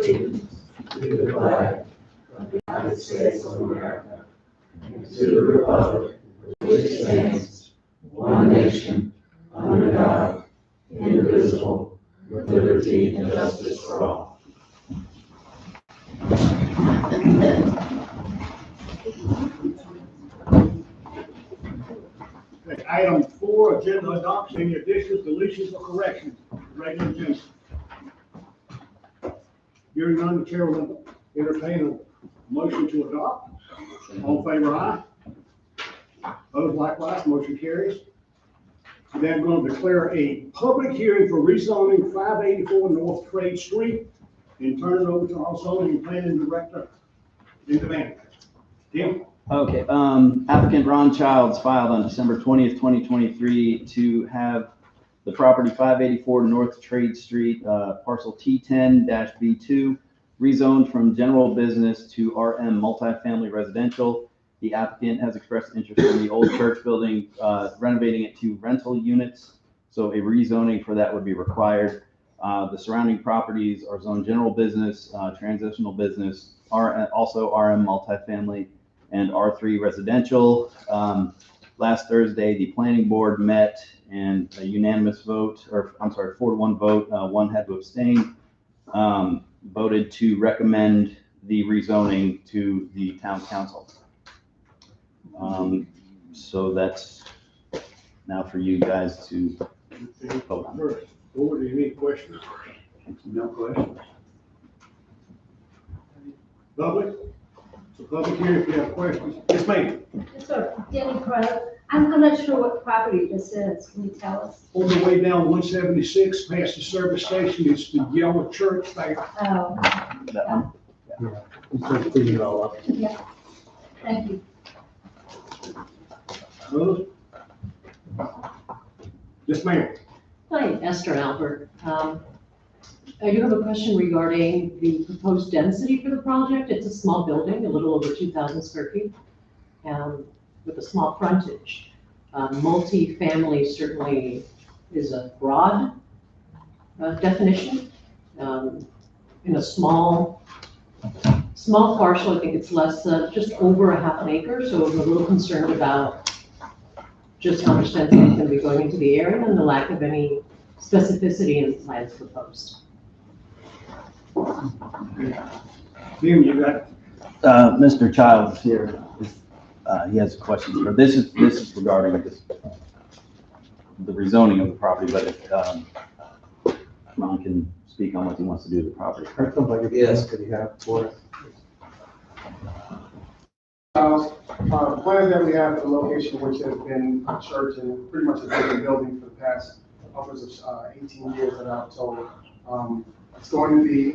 allegiance to the flag of the United States of America and to the republic for which stands one nation, under God, indivisible, with liberty and justice for all. Okay, item 4, agenda adoption, any additions, deletions, or corrections, regular agenda. Hearing none, the chair will entertain a motion to adopt. All in favor, aye. Opposed, likewise, motion carries. And then I'm going to declare a public hearing for rezoning 584 North Trade Street and turn it over to our zoning and planning director in demand. Tim? Okay, applicant Ron Childs filed on December 20th, 2023 to have the property 584 North Trade Street, parcel T10-B2, rezoned from general business to RM multifamily residential. The applicant has expressed interest in the old church building, renovating it to rental units. So a rezoning for that would be required. The surrounding properties are zoned general business, transitional business, also RM multifamily, and R3 residential. Last Thursday, the planning board met and a unanimous vote, or I'm sorry, 4-1 vote, one had to abstain, voted to recommend the rezoning to the town council. So that's now for you guys to vote on. First, board, any questions? No questions. Public? So public hearing, if you have questions. Yes, ma'am. So, Denny Crow, I'm not sure what property this is. Can you tell us? On the way down 176, past the service station, it's the yellow church there. Oh, That one? We start cleaning it all up. yeah. Thank you. Opposed? Yes, ma'am. Hi, Esther Albert. I do have a question regarding the proposed density for the project. It's a small building, a little over 2,000 square feet, with a small frontage. Multi-family certainly is a broad definition. In a small parcel, I think it's less, just over a half an acre, so I'm a little concerned about just how much density is going to be going into the area and the lack of any specificity in the plans proposed. Jim, you got, Mr. Childs here, he has questions, but this is regarding this, the rezoning of the property, but if, Ron can speak on what he wants to do with the property. Yes, could you have for us? The plans that we have for the location, which has been a church and pretty much a vacant building for the past upwards of 18 years that I've told. It's going to be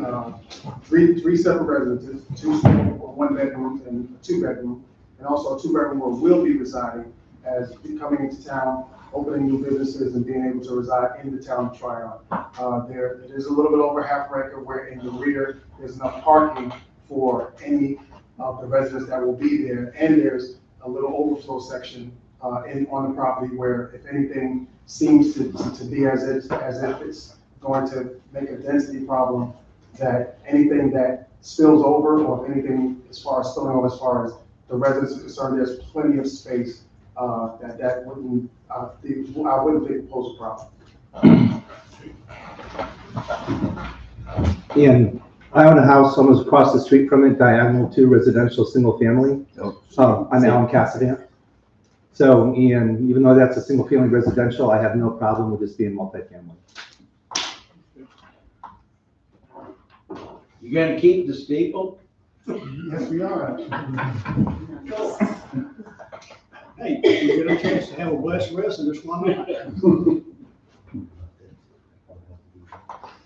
three separate residences, 2 one bedrooms and a 2-bedroom, and also a 2-bedroom where we'll be residing as coming into town, opening new businesses and being able to reside in the town of Tryon. It is a little bit over half an acre where in the rear there's enough parking for any of the residents that will be there, and there's a little overflow section on the property where if anything seems to be as if it's going to make a density problem, that anything that spills over or anything as far as spilling over as far as the residents are concerned, there's plenty of space that wouldn't, I wouldn't think pose a problem. And I own a house almost across the street from it, diagonal to residential single family. I'm Alan Cassidy. So, and even though that's a single family residential, I have no problem with this being multifamily. You gonna keep the steeple? Yes, we are. hey, you get a chance to have a blessed residence, why not?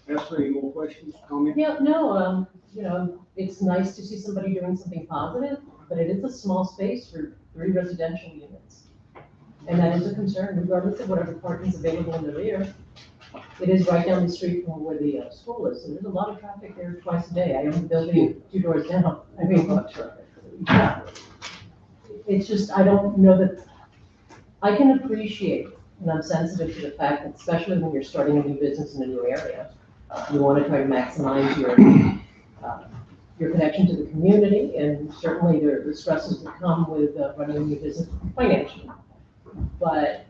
Esther, any more questions, comments? Yeah, no, it's nice to see somebody doing something positive, but it is a small space for 3 residential units. And that is a concern regardless of whatever parking is available in the rear. It is right down the street from where the school is, and there's a lot of traffic there twice a day. I own the building 2 doors down. I mean, yeah. It's just, I don't know that, I can appreciate, and I'm sensitive to the fact that especially when you're starting a new business in a new area, you want to try to maximize your connection to the community, and certainly the stresses that come with running your business financially. But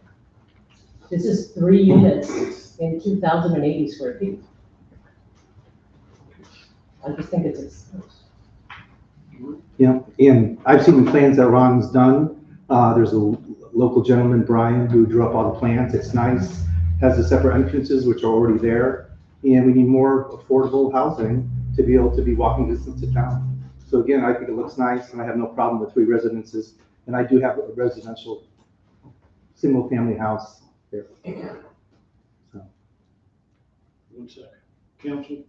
this is 3 units in 2,080 square feet. I just think it's. Yeah, and I've seen the plans that Ron's done. There's a local gentleman, Brian, who drew up all the plans. It's nice, has the separate entrances, which are already there. And we need more affordable housing to be able to be walking distance to town. So again, I think it looks nice, and I have no problem with 3 residences. And I do have a residential, single-family house there. So. 1 second. Council,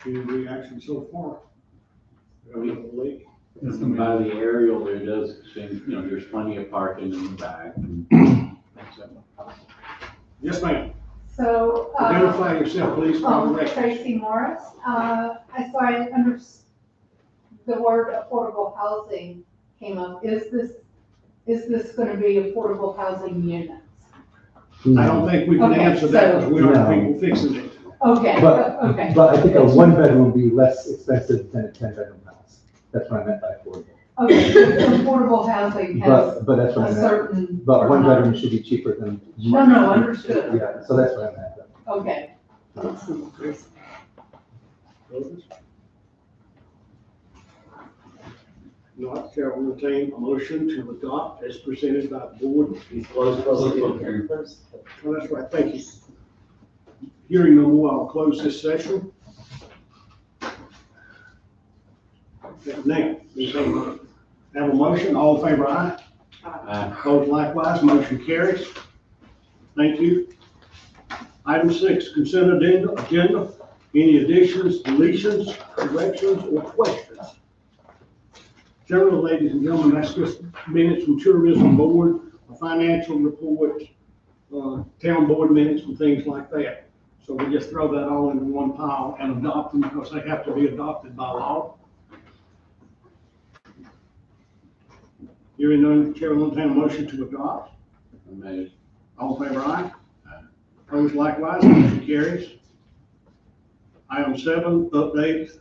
any reaction so far? And by the aerial, there does seem, there's plenty of parking in the back. And Yes, ma'am. So, Identify yourself, please, for the record. Tracy Morris, so I understand the word affordable housing came up. Is this gonna be affordable housing units? I don't think we can Okay, answer that because we aren't No. people fixing it. Okay, But- okay. But I think a 1-bedroom would be less expensive than a 10-bedroom house. That's what I meant by affordable. Okay, so affordable housing has But that's what I a meant. certain. But 1-bedroom should be cheaper than. No, understood. Yeah, so that's what I meant. Okay. Others? Not, Chair will entertain a motion to adopt as presented by the board. Close public hearing first. Oh, that's right, thank you. Hearing no more, I'll close this session. Now, have a motion, all in favor, aye? Opposed likewise, motion carries. Thank you. Item 6, consent agenda. Any additions, deletions, corrections, or questions? Generally, ladies and gentlemen, that's just minutes from tourism board, a financial report, town board minutes and things like that. So we just throw that all into one pile and adopt them because they have to be adopted by law. Hearing none, Chair will entertain a motion to adopt. All in favor, aye? Opposed likewise, motion carries. Item 7, update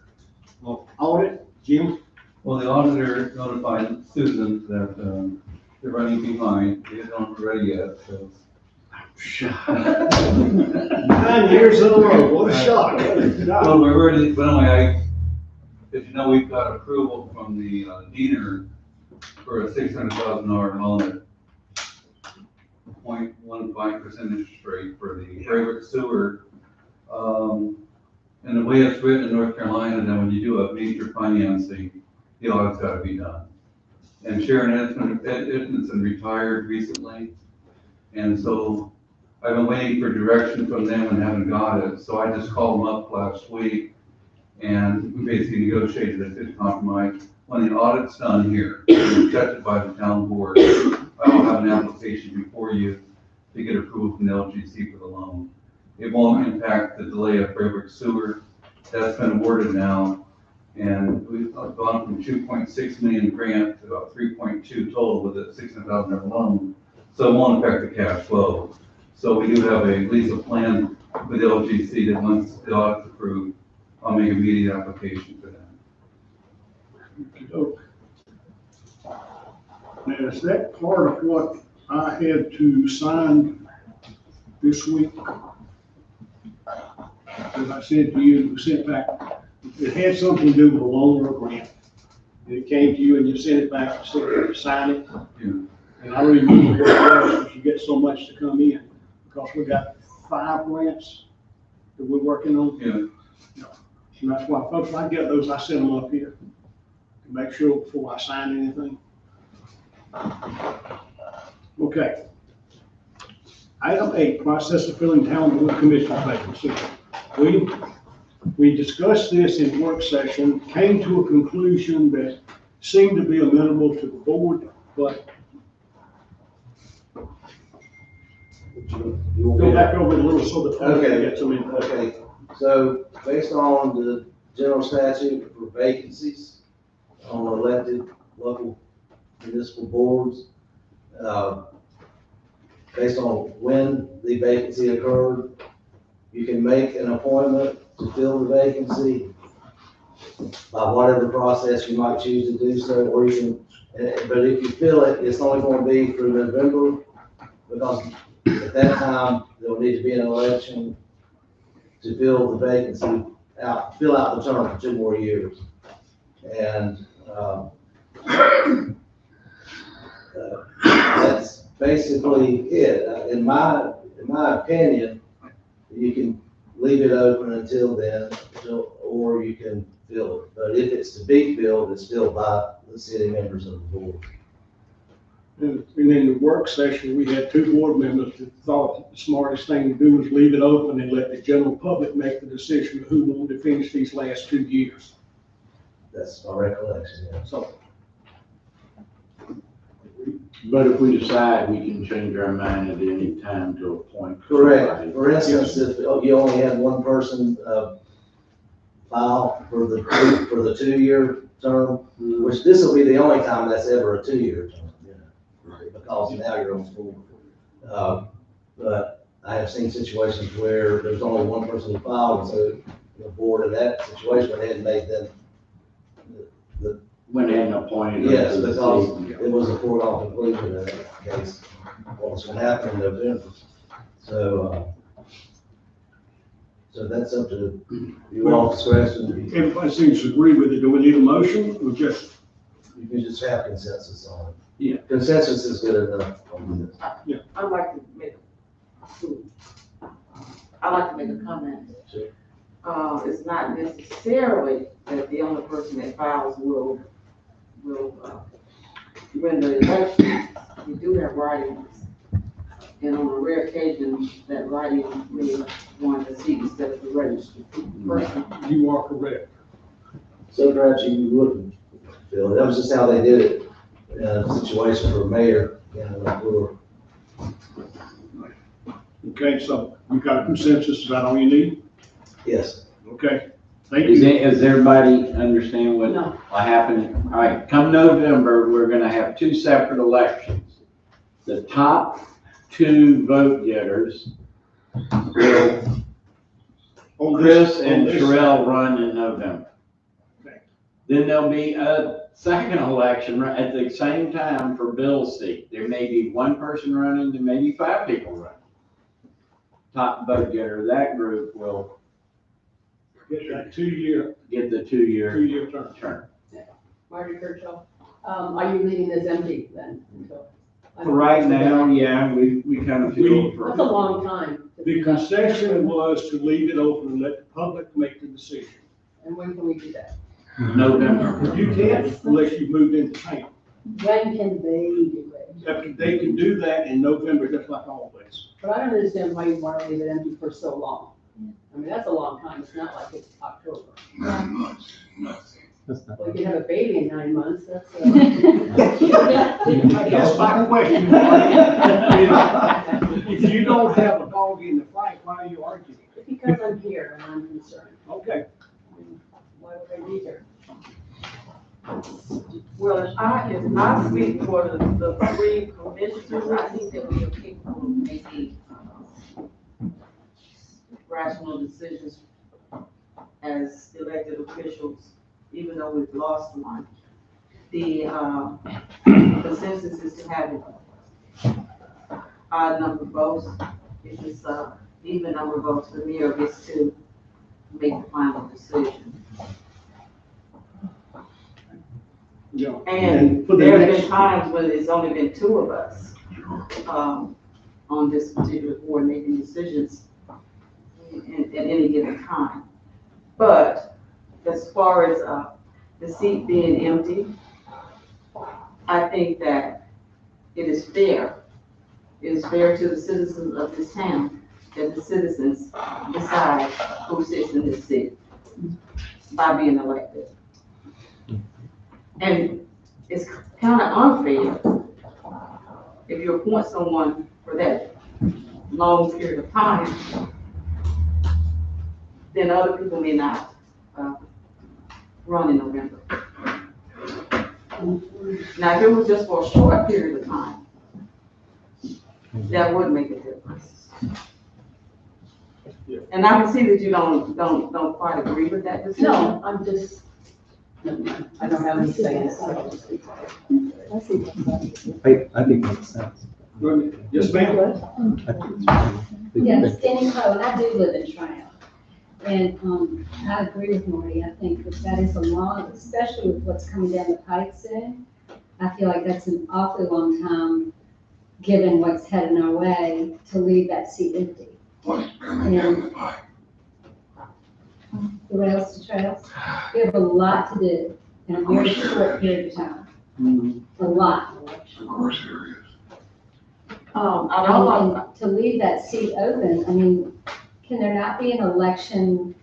of audit. Jim? Well, the auditor notified Susan that they're running behind. They aren't ready yet, so. 9 years in a row, what a shock. Well, we're ready, but anyway, as you know, we've got approval from the Diener for a $600,000 loan at 0.15% interest rate for the Braybrook sewer. And the way it's written in North Carolina, then when you do a major financing, the audit's gotta be done. And Sharon Edmondson retired recently, and so I've been waiting for direction from them and haven't got it, so I just called them up last week, and we basically negotiated a good compromise. When the audit's done here, and accepted by the town board, I will have an application before you to get approval from the LGC for the loan. It won't impact the delay of Braybrook sewer. That's been awarded now, and we've gone from 2.6 million grant to about 3.2 total with a $600,000 loan. So it won't affect the cash flow. So we do have at least a plan with the LGC that once the audit's approved, I'll make an immediate application for that. Now, is that part of what I had to sign this week? As I said to you, sent back, it had something to do with a loan or a grant. And it came to you and you sent it back, and said, sign it. Yeah. And I remember what it was, because you get so much to come in, because we got 5 grants that we're working on. Yeah. And that's why, folks, when I get those, I send them up here to make sure before I sign anything. Okay. Item 8, process of filling town board commission vacancy. We discussed this in work session, came to a conclusion that seemed to be amenable to the board, but go back over it a little so the public can get some input. Okay, so based on the general statute for vacancies on elected local municipal boards, based on when the vacancy occurred, you can make an appointment to fill the vacancy by whatever process you might choose to do so, or you can, but if you feel it's only going to be through November, because at that time, there will need to be an election to fill the vacancy out, fill out the term for 2 more years. And, that's basically it. In my opinion, you can leave it open until then, or you can fill it. But if it's to be filled, it's filled by the city members of the board. And in the work session, we had 2 board members that thought the smartest thing to do was leave it open and let the general public make the decision of who wanted to finish these last 2 years. That's my recollection, yeah. So, But if we decide, we can change our mind at any time to appoint. Correct. somebody. For instance, if you only had one person, file for the 2-year term, which this will be the only time that's ever a 2-year term, you know, because now you're on school. But I have seen situations where there's only one person who filed, and so the board in that situation went ahead and made them Went ahead and appointed. them yes, to the because seat. it was a foregone conclusion in that case, what was gonna happen in November. So, so that's up to you all discretion. everybody seems to agree with it. Do we need a motion or just? You can just have consensus on it. Yeah. Consensus is good enough on this. I'd like to make a comment. Sure. It's not necessarily that the only person that files will win the election. We do have writings, and on a rare occasion, that writing may won the seat instead of the registered person. You are correct. So perhaps you wouldn't feel, that was just how they did it in a situation for mayor, you know, like we were. Okay, so you got a consensus, is that all you need? Yes. Okay, thank Does, you. does everybody understand what happened? All right, come November, we're gonna have 2 separate elections. The top 2 vote getters will, On Chris this- and on this- Terrell run in November. Okay. Then there'll be a second election at the same time for Bill's seat. There may be 1 person running, there may be 5 people running. Top vote getter of that group will Get that 2-year, get the 2-year 2-year term. term. Marty Kershaw, are you leaving this empty then? For right now, yeah, we kind of feel. That's a long time. The concession was to leave it open and let the public make the decision. And when can we do that? November. You can't unless you moved into town. When can they do it? They can do that in November, just like always. But I don't understand why you want to leave it empty for so long. I mean, that's a long time. It's not like it's October. 9 months. That's not. Well, you can have a baby in 9 months, that's, That's my question. Marty. If you don't have a dog in the fight, why are you arguing? Because I'm here and I'm concerned. Okay, Why would I be here? Well, if I speak for the 3 commissioners, I think that we are capable of making rational decisions as elected officials, even though we've lost one. The consensus is to have odd number of votes. If it's even number of votes, the mayor gets to make the final decision. yeah. And for the there have next- been times when it's only been 2 of us on this particular board making decisions at any given time. But as far as the seat being empty, I think that it is fair. It is fair to the citizens of this town that the citizens decide who sits in this seat by being elected. And it's kind of unfair if you appoint someone for that long period of time, then other people may not run in November. Now, if it was just for a short period of time, that would make a difference. Yeah. And I can see that you don't quite agree with that decision. No, I'm just I don't have any say in it, so I'll just be quiet. I think makes sense. Yes, ma'am? I think it's fine. Yes, Danny Crowe, I do live in Triumph. And, I agree with Marty, I think that is a long, especially with what's coming down the pike soon. I feel like that's an awfully long time, given what's heading our way, to leave that seat empty. And the rails to trails, we have a lot to do in a very short period of time. A lot. Of course there is. I don't like, And to leave that seat open, I mean, can there not be an election,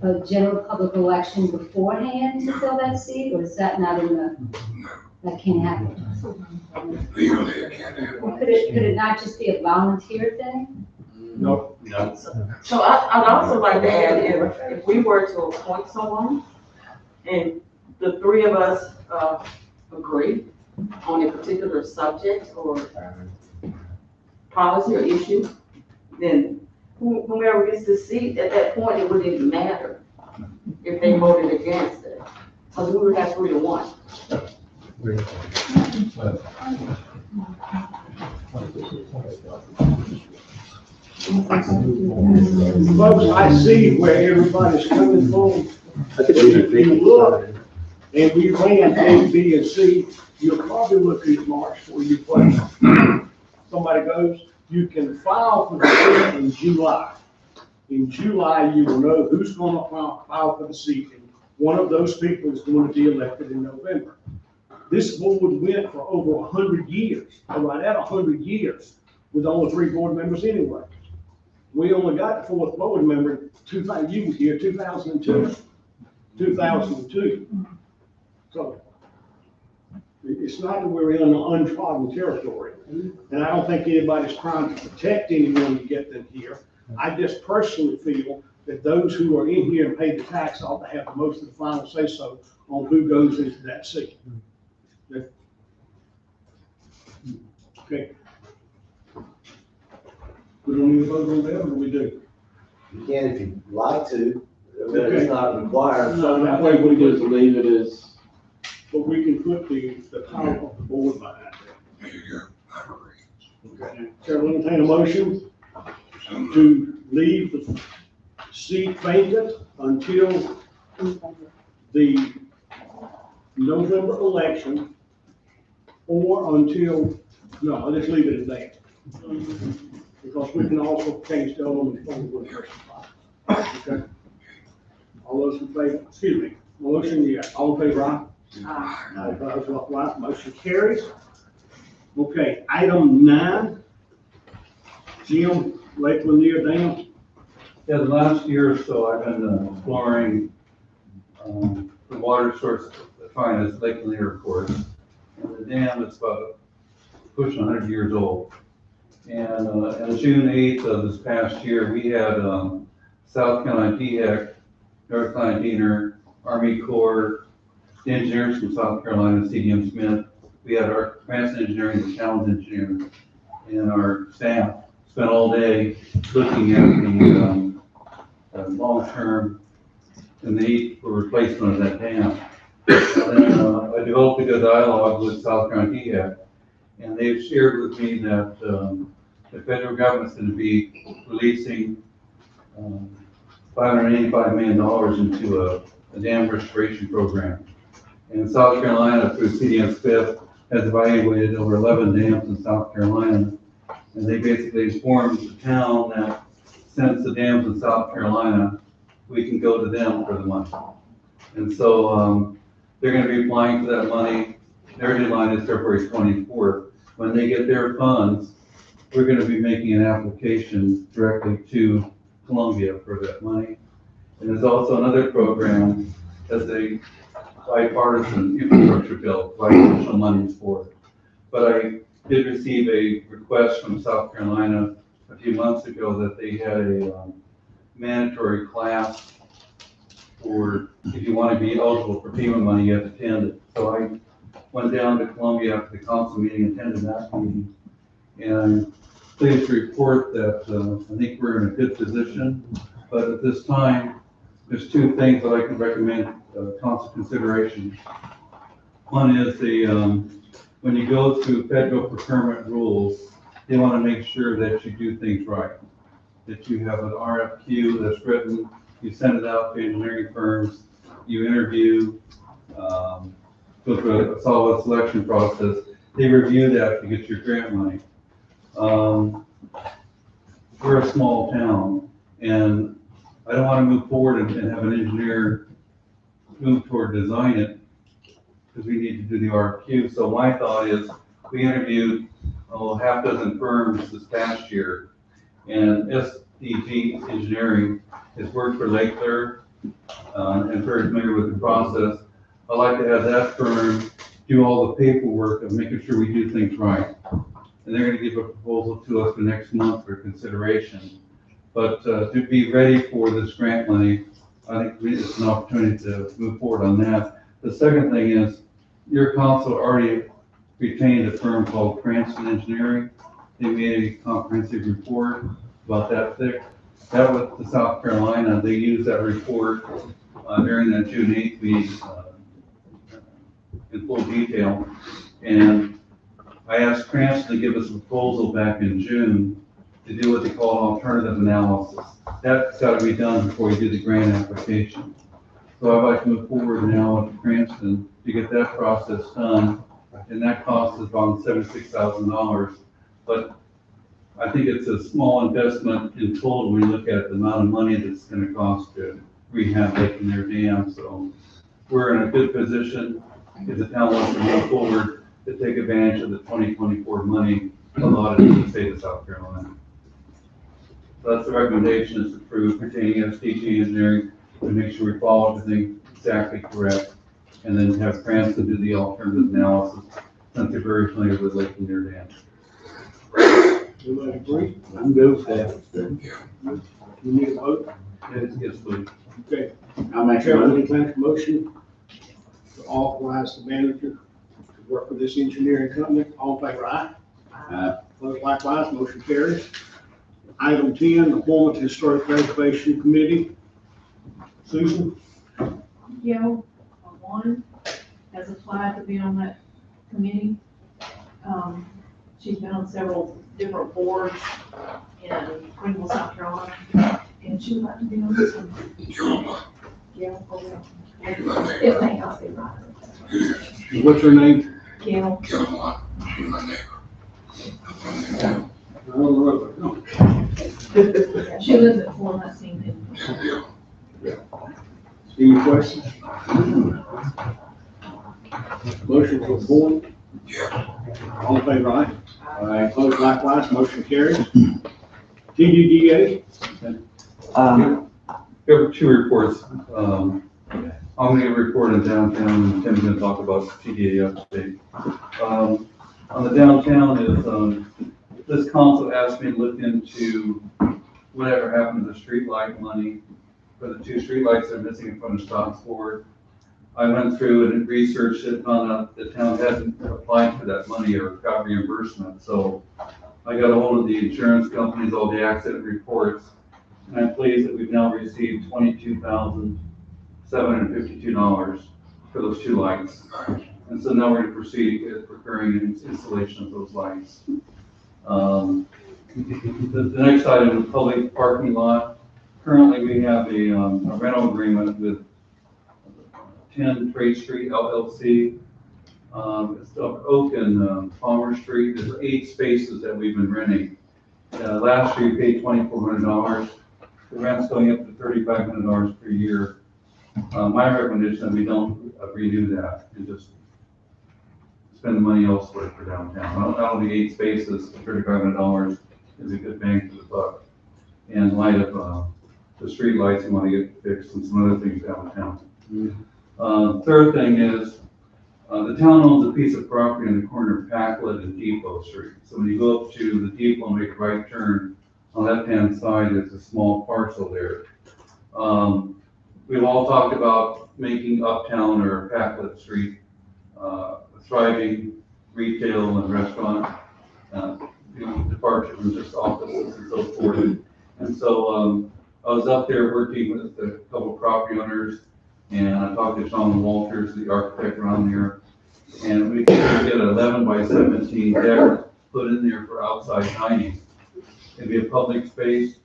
a general public election beforehand to fill that seat, or is that not in the, that can't happen? legally, it can't happen. Or could it not just be a volunteer thing? No. No. So I'd also like to add, if we were to appoint someone, and the three of us, agree on a particular subject or policy or issue, then whomever gets the seat, at that point, it wouldn't even matter if they voted against it, because we would have 3-1. Folks, I see where everybody's coming from. I could do If you look, and we ran A, B, and C, you'll probably look at March where you put, somebody goes, you can file for the seat in July. In July, you will know who's gonna file for the seat, and one of those people is going to be elected in November. This board went for over 100 years, or right at 100 years, with only 3 board members anyway. We only got the 4th board member, you was here, 2002. So it's not that we're in an untrodden territory. And I don't think anybody's trying to protect anyone to get them here. I just personally feel that those who are in here and pay the tax ought to have most of the final say-so on who goes into that seat. Okay. We don't need to vote on that, or do we do? You can if you'd like to, but it's not required. No, that way we just leave it as. But we can put the power of the board behind it. There you go, I agree. Okay. Chair will entertain a motion to leave the seat vacant until the November election, or until, no, I'll just leave it at that. Because we can also change the element from the person. Okay? All those in favor, excuse me, motion, yes, all in favor, aye? All opposed, likewise, motion carries. Okay, item 9, Jim, Lake Lanier Dam. Yeah, the last year or so, I've been exploring the water source, defined as Lake Lanier, of course. And the dam is about pushing 100 years old. And on June 8th of this past year, we had South Carolina DHEC, North Carolina Diener, Army Corps, the engineers from South Carolina, CDM Smith. We had our advanced engineering, the challenge engineers, and our staff spent all day looking at the long-term need for replacement of that dam. And then I developed a good dialogue with South Carolina DHEC, and they've shared with me that the federal government's going to be releasing $585 million into a dam restoration program. And South Carolina, through CDM Smith, has evaluated over 11 dams in South Carolina. And they basically informed the town that since the dams in South Carolina, we can go to them for the money. And so they're going to be applying for that money. Their deadline is February 24th. When they get their funds, we're going to be making an application directly to Columbia for that money. And there's also another program that's a bipartisan infrastructure bill, providing additional monies for it. But I did receive a request from South Carolina a few months ago that they had a mandatory class for, if you want to be eligible for FEMA money, you have to attend it. So I went down to Columbia after the council meeting, attended that meeting, and I'm pleased to report that I think we're in a good position. But at this time, there's two things that I can recommend, council consideration. One is when you go through federal procurement rules, they want to make sure that you do things right. That you have an RFQ that's written, you send it out to engineering firms, you interview, go through a solid selection process. They review that to get your grant money. We're a small town, and I don't want to move forward and have an engineer move toward design it, because we need to do the RFQ. So my thought is, we interviewed half dozen firms this past year, and SDG Engineering has worked for Lake Clear, and very familiar with the process. I'd like to have that firm do all the paperwork of making sure we do things right. And they're gonna give a proposal to us for next month for consideration. But to be ready for this grant money, I think it's an opportunity to move forward on that. The second thing is, your council already retained a firm called Cranston Engineering. They made a comprehensive report about that thick. That was to South Carolina. They used that report during that June 8th meeting in full detail. And I asked Cranston to give us a proposal back in June to do what they call an alternative analysis. That's got to be done before you do the grant application. So I'd like to move forward now with Cranston to get that process done. And that cost is around $76,000. But I think it's a small investment in total when you look at the amount of money that's going to cost to rehab Lake and their dam. So we're in a good position if the town wants to move forward to take advantage of the 2024 money allotted to the state of South Carolina. So that's the recommendation, is to approve pertaining SDG Engineering to make sure we follow everything exactly correct, and then have Cranston do the alternative analysis since they're very familiar with Lake and their dam. Everybody agree? I'm good with that. You need a vote? Yes, please. Okay. I'll make a Chairman, motion. make a motion to authorize the manager to work with this engineering company. All in favor, aye? Opposed, likewise, motion carries. Item 10, appointment to Historic Preservation Committee. Susan? Gail, one, has applied to be on that committee. She's been on several different boards in Greenville, South Carolina, and she would like to be on this one. Gail, if they have to, right. What's her name? Gail, I don't know. yeah, she lives at 419. Any questions? Motion to appoint? All in favor, aye? Aye. Opposed, likewise, motion carries. TDDA? There were two reports. I'm gonna give a report on downtown, and Tim's gonna talk about TDA update. On the downtown is, this council asked me to look into whatever happened to the street light money for the two street lights that are missing in front of Stockport. I went through and researched it, found out the town hadn't applied for that money or got reimbursement. So I got a hold of the insurance companies, all the accident reports, and I'm pleased that we've now received $22,752 for those two lights. And so now we're going to proceed with procuring and installation of those lights. The next item is public parking lot. Currently, we have a rental agreement with 10 Trade Street LLC. It's Oak and Palmer Street. There's 8 spaces that we've been renting. Last year, we paid $2,400. The rent's going up to $3,500 per year. My recommendation is that we don't redo that and just spend the money elsewhere for downtown. I don't think 8 spaces, $3,500 is a good bang for the buck. In light of the street lights we want to get fixed and some other things downtown. Third thing is, the town owns a piece of property on the corner of Packlet and Depot Street. So when you go up to the Depot and make a right turn, on the left-hand side, there's a small parcel there. We've all talked about making Uptown or Packlet Street a thriving retail and restaurant, departure from just offices and so forth. And so I was up there working with a couple of property owners, and I talked to Sean Walters, the architect around there, and we could get an 11 by 17 deck put in there for outside dining. It'd be a public space,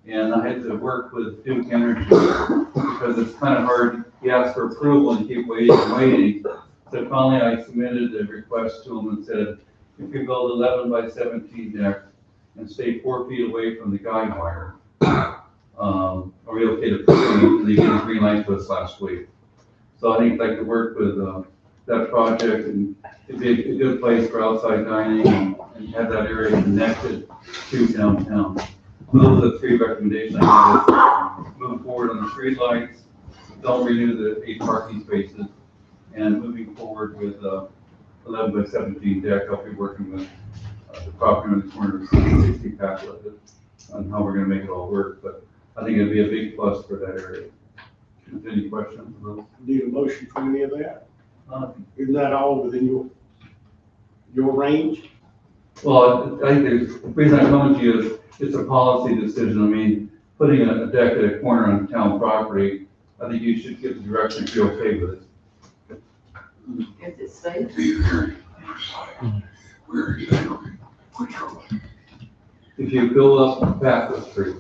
and I had to work with Duke Energy because it's kind of hard. You ask for approval and keep waiting and waiting. So finally, I submitted a request to them and said, if you build 11 by 17 deck and stay 4 feet away from the guide wire, are we okay to proceed? And they gave a green light to us last week. So I think I'd like to work with that project, and it'd be a good place for outside dining and have that area connected to downtown. Those are the 3 recommendations I have. Move forward on the street lights, don't renew the 8 parking spaces, and moving forward with 11 by 17 deck. I'll be working with the property on the corner of 60 Pathway on how we're gonna make it all work, but I think it'd be a big plus for that area. Any questions? Need a motion for any of that? Uh, Isn't that all within your range? Well, I think the reason I'm coming to you is it's a policy decision. I mean, putting a deck at a corner on town property, I think you should give the direction if you're okay with it. Is it safe? Be very precise. Where exactly? Which road? If you go up Pathway Street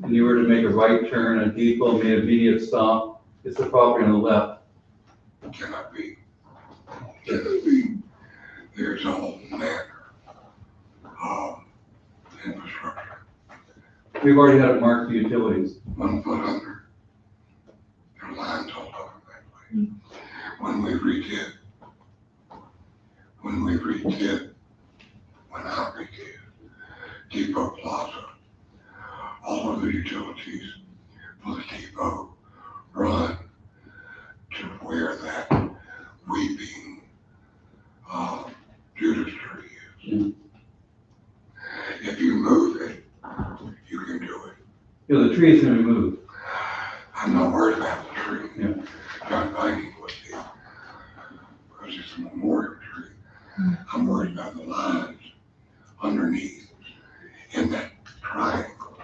and you were to make a right turn at Depot, made an immediate stop, it's the property on the left. Cannot be. Cannot be. There's all manner of infrastructure. We've already had it marked for utilities. 1 foot under. There are lines all over that place. When we redid, when I redid Depot Plaza, all of the utilities for the depot run to where that weeping, Judas tree is. If you move it, you can do it. You know, the tree is gonna be moved. I'm not worried about the tree. Yeah. John Vining would be, because it's a memorial tree. I'm worried about the lines underneath in that triangle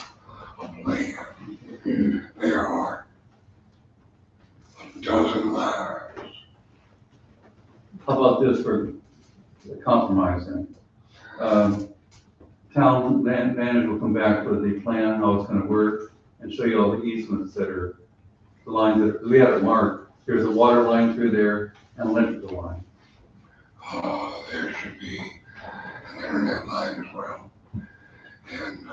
of land. There are a dozen lines. How about this for compromise then? Town manager will come back with the plan, how it's gonna work, and show you all the easements that are, the lines that, we have it marked. There's a water line through there and electrical line. There should be an internet line as well. And,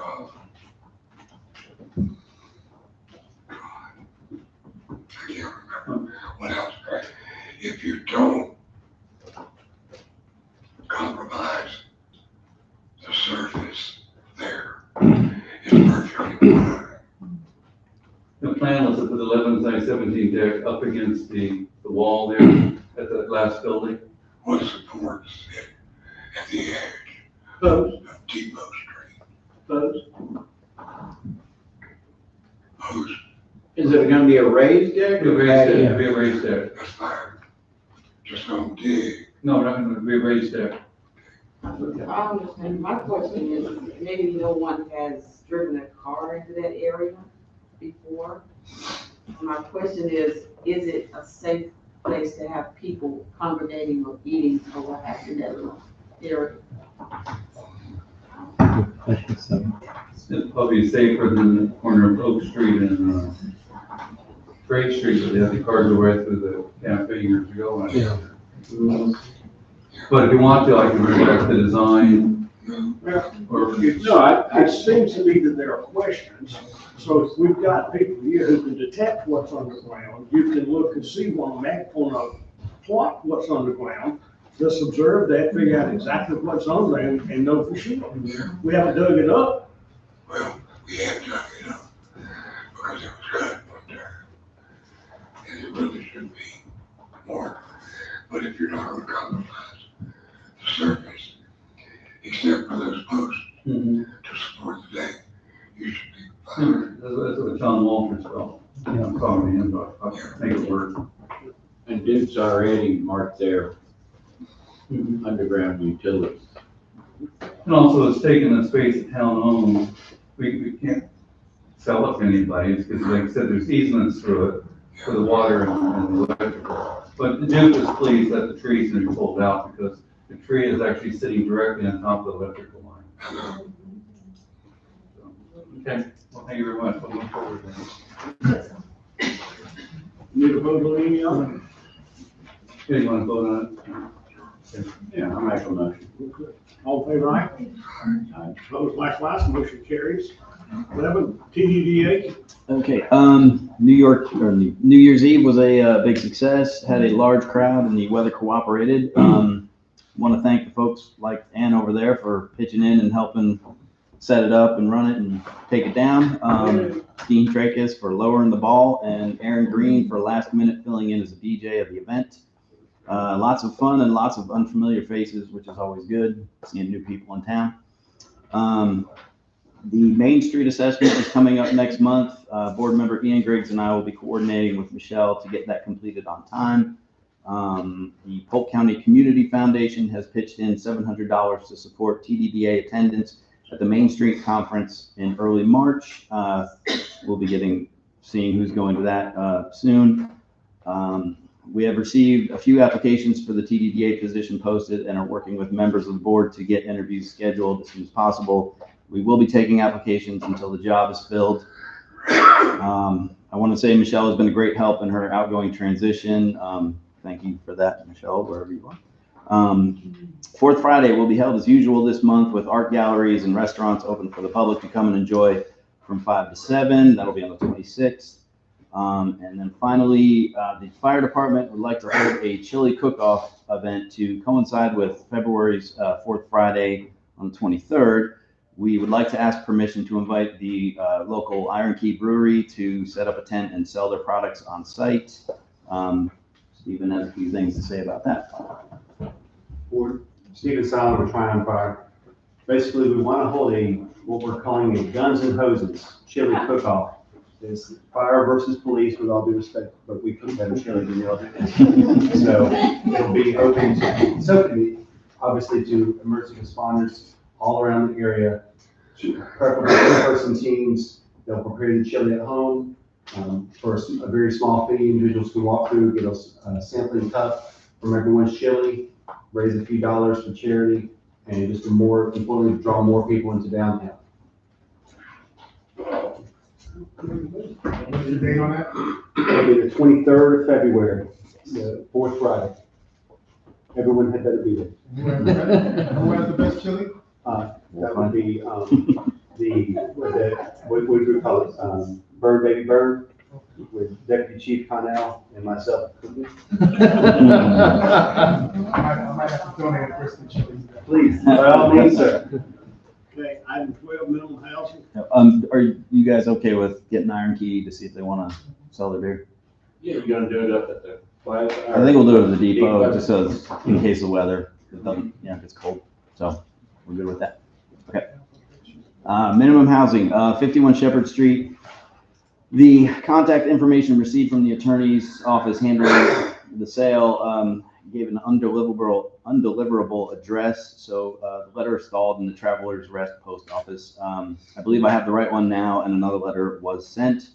I can't remember what else. If you don't compromise the surface there, it's virtually fine. The plan was to put the 11 by 17 deck up against the wall there at the last building. What supports it at the edge Those, of Depot Street? those. Those, Is it gonna be a raised deck? Be a raised deck, be a raised deck. that's fine. Just don't dig. No, we're not gonna be a raised deck. I understand. My question is, maybe no one has driven a car into that area before. My question is it a safe place to have people congregating or eating or what have you in that little area? I think so. It's probably safer than the corner of Oak Street and Great Street, where they had the cars go right through the cafe years ago. Yeah. But if you want to, I can bring back the design or. No, it seems to me that there are questions. So if we've got people here who can detect what's underground, you can look and see on a map, on a plot, what's underground. Just observe that, figure out exactly what's on there and know for sure. We haven't dug it up. Well, we had dug it up because it was cut one time. And it really should be more. But if you're not gonna compromise the surface, except for those posts Mhm. to support the deck, you should be fine. That's what John Walters felt. I'm calling him, but I'll make it work. And Duke's already marked their Mhm. underground utilities. And also, it's taking the space that town owns. We can't sell it to anybody, it's because like I said, there's easements through it for the water and the electrical. But the Duke is pleased that the trees are pulled out because the tree is actually sitting directly on top of the electrical line. So, okay, well, thank you very much. We'll move forward then. Need a vote on any other? Okay, you want to vote on it? Yeah, I'll make a motion. All in favor, aye? Opposed, likewise, motion carries. 11, TDDA. Okay, New York, or New Year's Eve was a big success, had a large crowd and the weather cooperated. Want to thank the folks like Ann over there for pitching in and helping set it up and run it and take it down. Dean Tracus for lowering the ball and Aaron Green for last minute filling in as a DJ of the event. Lots of fun and lots of unfamiliar faces, which is always good, seeing new people in town. The Main Street assessment is coming up next month. Board member Ian Griggs and I will be coordinating with Michelle to get that completed on time. The Polk County Community Foundation has pitched in $700 to support TDBA attendance at the Main Street Conference in early March. We'll be seeing who's going to that soon. We have received a few applications for the TDDA position posted and are working with members of the board to get interviews scheduled as soon as possible. We will be taking applications until the job is filled. I want to say Michelle has been a great help in her outgoing transition. Thank you for that, Michelle, wherever you are. Fourth Friday will be held as usual this month with art galleries and restaurants open for the public to come and enjoy from 5 to 7. That'll be on the 26th. And then finally, the fire department would like to hold a chili cook-off event to coincide with February's Fourth Friday on the 23rd. We would like to ask permission to invite the local Iron Key Brewery to set up a tent and sell their products on site. Stephen has a few things to say about that. Board, Stephen Silent with Triumph Fire. Basically, we want to hold what we're calling a Guns and Hoses chili cook-off. It's fire versus police, with all due respect, but we cook better chili than the other. So it'll be open to, obviously, to emergency responders all around the area, preferably in-person teams. They'll prepare the chili at home for a very small fee. Individuals can walk through, get a sampling cup from everyone's chili, raise a few dollars for charity, and just more importantly, draw more people into downtown. What's the date on that? It'll be the 23rd of February, the fourth Friday. Everyone had better be there. Who has the best chili? That would be, what would we call it? Bird Baby Bird, with Deputy Chief Connell and myself. I might have to donate a person chili. Please, by all means, sir. Okay, item 12, minimum housing. Are you guys okay with getting Iron Key to see if they want to sell their beer? Yeah, you're gonna do it up at the plaza? I think we'll do it at the depot, just so in case of weather, it doesn't, if it's cold. So we're good with that. Okay. Minimum housing, 51 Shepherd Street. The contact information received from the attorney's office handling the sale gave an undeliverable address. So the letter is stalled in the Travelers Rest Post Office. I believe I have the right one now, and another letter was sent.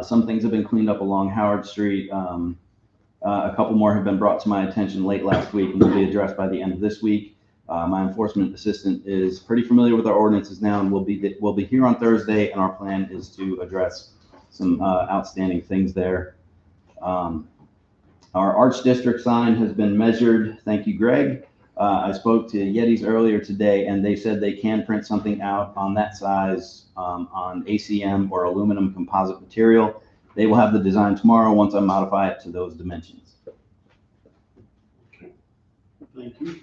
Some things have been cleaned up along Howard Street. A couple more have been brought to my attention late last week and will be addressed by the end of this week. My enforcement assistant is pretty familiar with our ordinances now, and we'll be here on Thursday, and our plan is to address some outstanding things there. Our Arts District sign has been measured. Thank you, Greg. I spoke to Yetis earlier today, and they said they can print something out on that size on ACM or aluminum composite material. They will have the design tomorrow once I modify it to those dimensions. Thank you.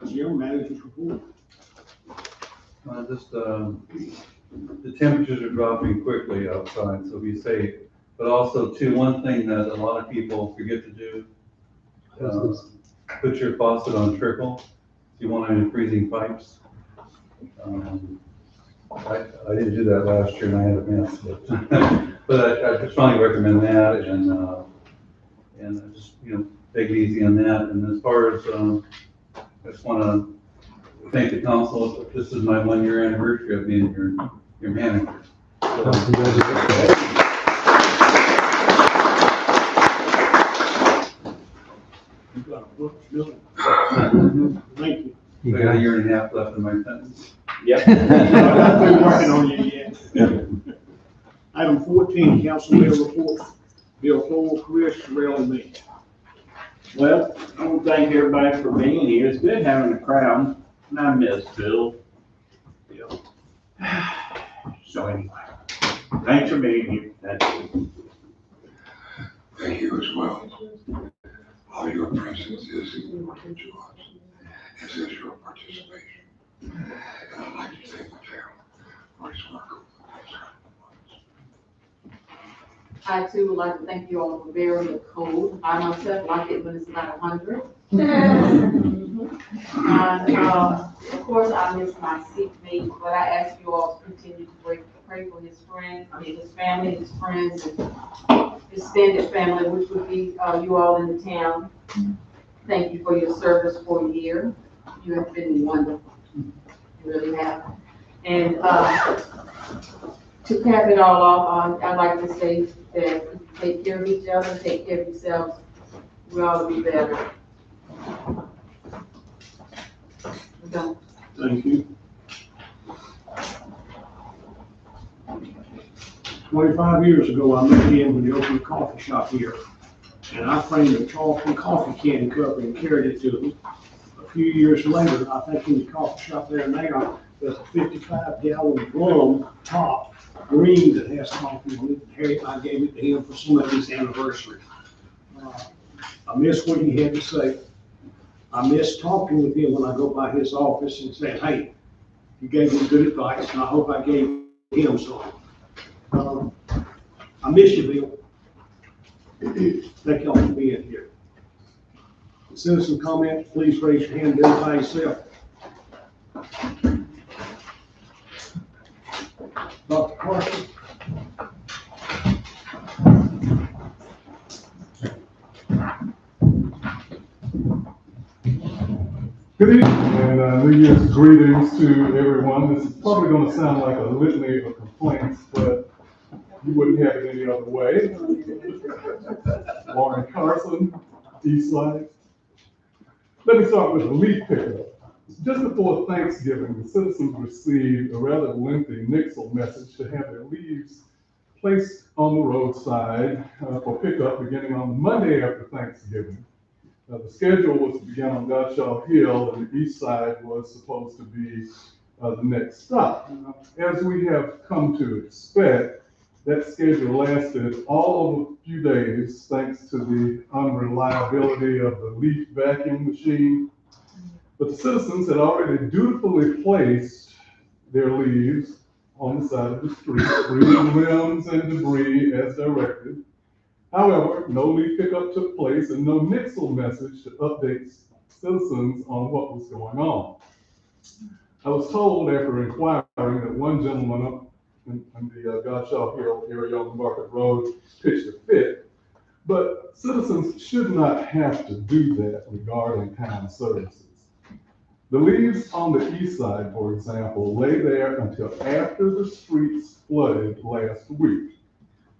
Jim, manager's report. The temperatures are dropping quickly outside, so be safe. But also, too, one thing that a lot of people forget to do, put your faucet on trickle if you want any freezing pipes. I didn't do that last year and I had a mess, but I strongly recommend that, and just, take it easy on that. And as far as, I just want to thank the council. This is my 1-year anniversary of being here. your manager. You got a book, Billy? Thank you. I got a year and a half left in my sentence. Yeah. I've been working on you yet. Item 14, council mayor report. Bill Cole, Chris, Terrell, and me. Well, I want to thank everybody for being here. It's good having a crowd, and I miss Bill. So anyway, thanks for being here. That's it. Thank you as well. All your presence is important to us, as is your participation. And I'd like to thank the town for its work over the past couple of months. I too would like to thank you all for bearing the cold. I myself like it when it's about 100. And, of course, I miss my seatmate, but I ask you all to continue to pray for his friends, his family, his friends, and his extended family, which would be you all in the town. Thank you for your service for a year. You have been wonderful. You really have. And to cap it all off, I'd like to say that take care of each other, take care of yourselves. We ought to be better. We're done. Thank you. 25 years ago, I met him when he opened a coffee shop here. And I framed a coffee can cup and carried it to him. A few years later, I think in the coffee shop there now, there's a 55-gallon drum top, green, that has coffee on it. And I gave it to him for somebody's anniversary. I miss what he had to say. I miss talking with him when I go by his office and saying, hey, you gave me good advice, and I hope I gave him some. I miss you, Bill. Thank y'all for being here. Citizen comments, please raise your hand, identify yourself. Dr. Carson. Good evening and New Year's greetings to everyone. This is probably going to sound like a litany of complaints, but you wouldn't have it any other way. Warren Carson, Eastside. Let me start with the leaf pickup. Just before Thanksgiving, the citizens received a rather lengthy nixle message to have their leaves placed on the roadside for pickup beginning on Monday after Thanksgiving. The schedule was to begin on Godshaw Hill, and the east side was supposed to be the next stop. As we have come to expect, that schedule lasted all of a few days thanks to the unreliability of the leaf vacuum machine. But the citizens had already dutifully placed their leaves on the side of the street, removing limbs and debris as directed. However, no leaf pickup took place and no nixle message to update citizens on what was going on. I was told after inquiring that one gentleman up in the Godshaw Hill area on Market Road pitched a fit, but citizens should not have to do that regarding town services. The leaves on the east side, for example, lay there until after the streets flooded last week.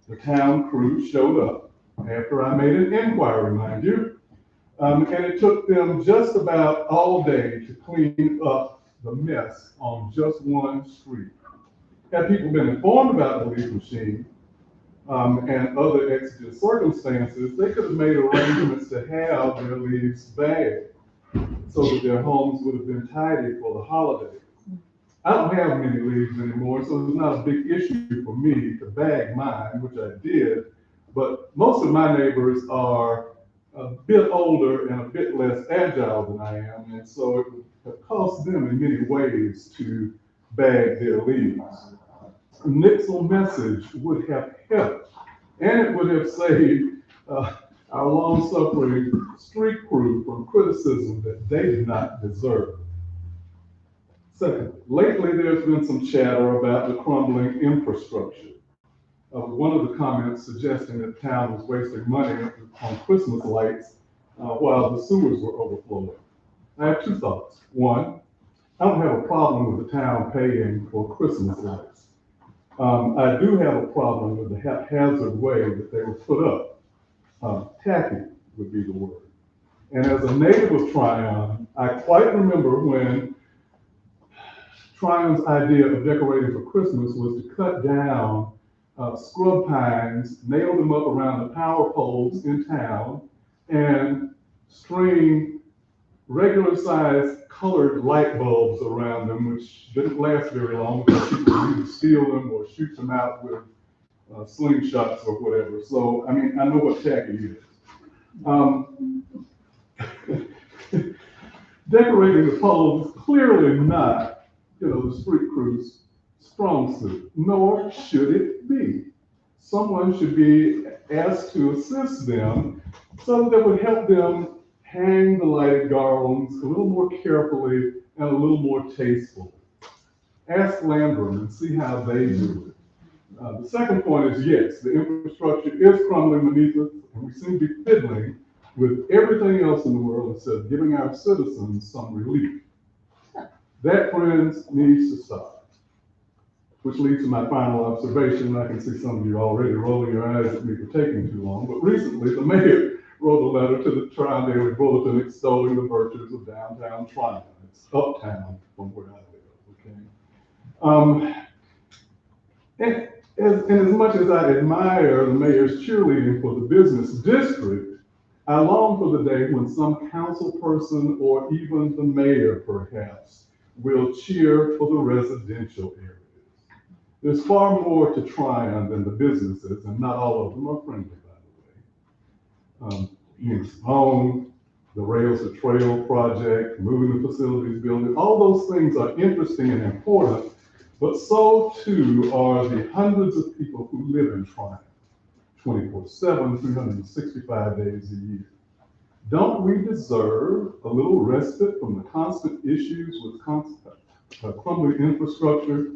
The town crew showed up after I made an inquiry, mind you, and it took them just about all day to clean up the mess on just one street. Had people been informed about the leaf machine and other exigent circumstances, they could have made arrangements to have their leaves bagged so that their homes would have been tidy for the holidays. I don't have many leaves anymore, so it's not a big issue for me to bag mine, which I did. But most of my neighbors are a bit older and a bit less agile than I am, and so it would have cost them in many ways to bag their leaves. A nixle message would have helped, and it would have saved our long-suffering street crew from criticism that they did not deserve. Second, lately there's been some chatter about the crumbling infrastructure. One of the comments suggesting that the town was wasting money on Christmas lights while the sewers were overflowing. I have two thoughts. One, I don't have a problem with the town paying for Christmas lights. I do have a problem with the haphazard way that they were put up. Tacky would be the word. And as a native of Tryon, I quite remember when Tryon's idea of decorating for Christmas was to cut down scrub pines, nail them up around the power poles in town, and string regular sized colored light bulbs around them, which didn't last very long because people would either steal them or shoot them out with slingshots or whatever. So, I mean, I know what tacky is. Decorating the poles, clearly not, the street crew's strong suit, nor should it be. Someone should be asked to assist them so that would help them hang the lighted garlands a little more carefully and a little more tastefully. Ask Landrum and see how they do it. The second point is, yes, the infrastructure is crumbling beneath us, and we seem to be fiddling with everything else in the world instead of giving our citizens some relief. That, friends, needs to stop. Which leads to my final observation. I can see some of you already rolling your eyes at me for taking too long, but recently the mayor wrote a letter to the Tryon Daily Bulletin extolling the virtues of downtown Tryon. It's uptown from where I live, okay? And as much as I admire the mayor's cheerleading for the business district, I long for the day when some council person or even the mayor perhaps will cheer for the residential areas. There's far more to Tryon than the businesses, and not all of them are friendly, by the way. Units of Home, the Rails to Trail project, moving the facilities building, all those things are interesting and important, but so too are the hundreds of people who live in Tryon, 24/7, 365 days a year. Don't we deserve a little respite from the constant issues with crumbling infrastructure,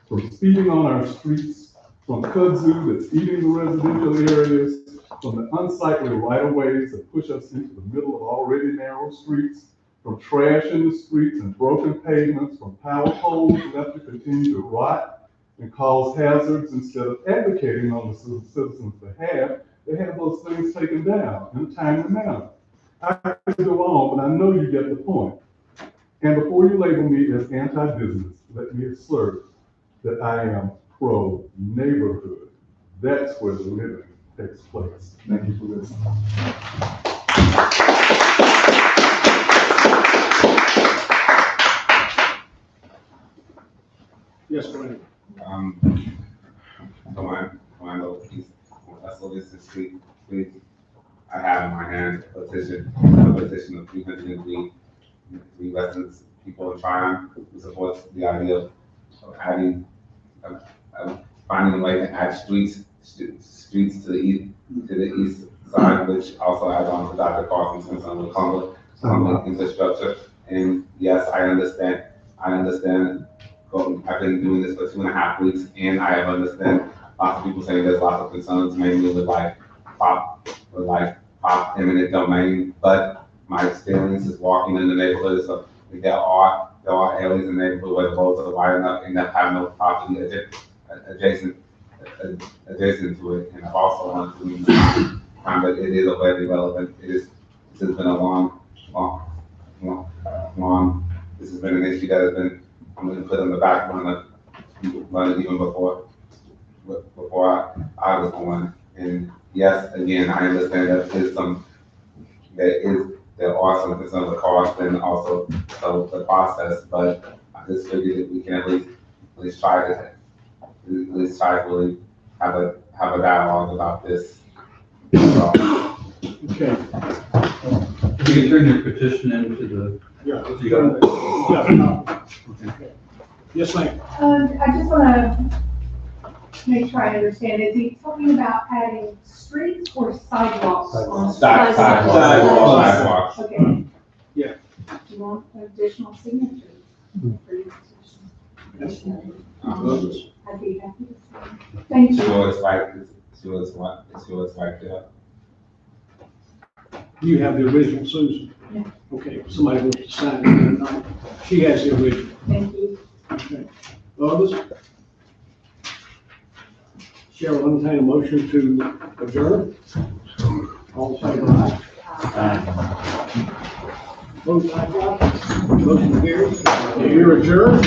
from speeding on our streets, from kudzu that's eating the residential areas, from the unsightly right-of-ways that push us into the middle of already narrow streets, from trash in the streets and broken pavements, from power poles left to continue to rot and cause hazards instead of advocating on the citizens' behalf, they have those things taken down in a timely manner. I could go on, but I know you get the point. And before you label me as anti-business, let me assert that I am pro-neighborhood. That's where the living takes place. Thank you for listening. Yes, go ahead. Please, I have in my hand a petition of 303 residents, people in Tryon, who supports the idea of adding, finding a way to add streets to the east side, which also adds on to Dr. Carson's concern with crumbling infrastructure. And yes, I understand. I've been doing this for 2.5 weeks, and I have understand lots of people saying there's lots of concerns, mainly with pop eminent domain. But my experience is walking in the neighborhood, so there are areas in the neighborhood where the roads are wide enough and that have no property adjacent to it. And I've also wanted to find that it is a very relevant. This has been a long. This has been an issue that has been put on the back burner even before I was born. And yes, again, I understand that there are some concerns with cost and also the process, but I just figured that we can at least try to really have a dialogue about this. Okay. You can turn your petition into the. You got it? Okay. Yes, ma'am. I just want to make sure I understand. Is he talking about adding streets or sidewalks? Sidewalks. Okay. Yeah. Do you want additional signatures for your petition? I'd be happy to sign. Thank you. It's yours right there. You have the original, Susan? Yeah. Okay, if somebody wants to sign it tonight. She has the original. Thank you. Okay. Others? Chair will entertain a motion to adjourn. All in favor, aye. Opposed, likewise. Motion carries. You're adjourned.